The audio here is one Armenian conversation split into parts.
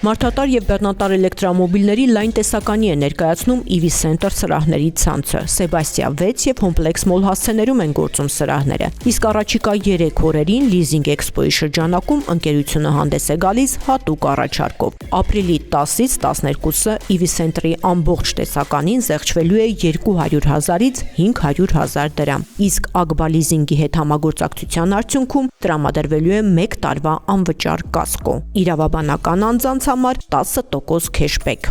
Մարդատար եւ բեռնատար էլեկտրամոբիլների լայն տեսականի է ներկայացնում EV Center սրահների ցանցը։ Սեբաստիա 6 եւ Հոմպլեքս մոլ հասցեներում են գործում սրահները։ Իսկ առաջիկա 3 օրերին Leasing Expo-ի շրջանակում ընկերությունը հանդես է գալիս հատուկ առաջարկով։ Ապրիլի 10-ից 12-ը EV Center-ի ամբողջ տեսականին զեղչվելու է 200,000-ից 500,000 դրամ։ Իսկ Agba Leasing-ի հետ համագործակցության արդյունքում տրամադրվելու է 1 տարվա անվճար կասկո։ Իրավաբանական անձանց համար 10% քեշբեք։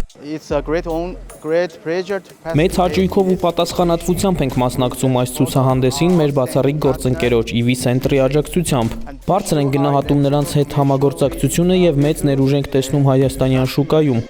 Մեծ հաճույքով ու պատասխանատվությամբ ենք մասնակցում այս ցուցահանդեսին մեր բացառիկ գործընկերոջ EV Center-ի աջակցությամբ։ Բարձր են գնահատում նրանց հետ համագործակցությունը եւ մեծ ներուժ ենք տեսնում հայաստանյան շուկայում։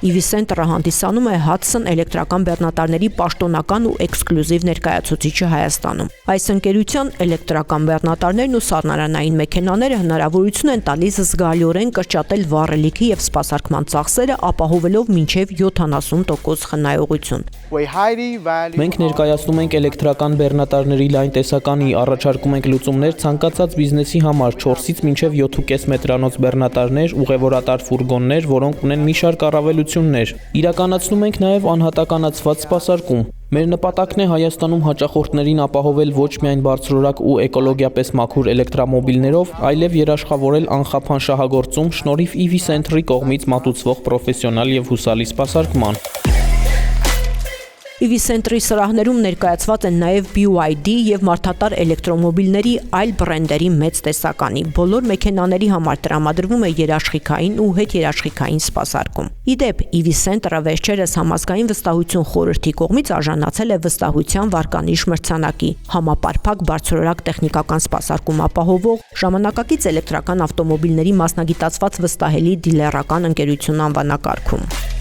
EV Center-ը հանդիսանում է Hudson էլեկտրական բեռնատարների պաշտոնական ու էքսկլյուզիվ ներկայացուցիչը Հայաստանում։ Այս ընկերության էլեկտրական բեռնատարներն ու սառնարանային մեքենաները հնարավորություն են տալիս զգալիորեն կրճատել վառելիքի եւ սպասարկման ծախսերը, ապահովելով մինչեւ 70% խնայողություն։ Մենք ներկայացնում ենք էլեկտրական բեռնատարների լայն տեսականի, առաջարկում ենք լուծումներ ցանկացած բիզնեսի համար 4-ից մինչև 7.5 մետրանոց բեռնատարներ, ուղևորատար ֆուրգոններ, որոնք ունեն մի շարք առավելություններ։ Իրականացնում ենք նաև անհատականացված սպասարկում։ Մեր նպատակն է Հայաստանում հաճախորդներին ապահովել ոչ միայն բարձրորակ ու էկոլոգիապես մաքուր էլեկտրամոբիլներով, այլև երաշխավորել անխափան շահագործում շնորհիվ EV Center-ի կողմից մատուցվող պրոֆեսիոնալ եւ հուսալի սպասարկման։ EV Center-ի սրահներում ներկայացված են նաև BYD եւ մարդատար էլեկտրոմոբիլների այլ բրենդերի մեծ տեսականի։ Բոլոր մեքենաների համար տրամադրվում է երաշխիքային ու հետերաշխիքային սպասարկում։ Իդեպ EV Center-ը վերջերս համազգային վստահություն խորհրդի կողմից արժանացել է վստահության վարկանիշ մրցանակի, համապարփակ բարձրորակ տեխնիկական սպասարկում ապահովող ժամանակակից էլեկտրական ավտոմոբիլների մասնագիտացված վստահելի դիլերական ընկերություն անվանակարգում։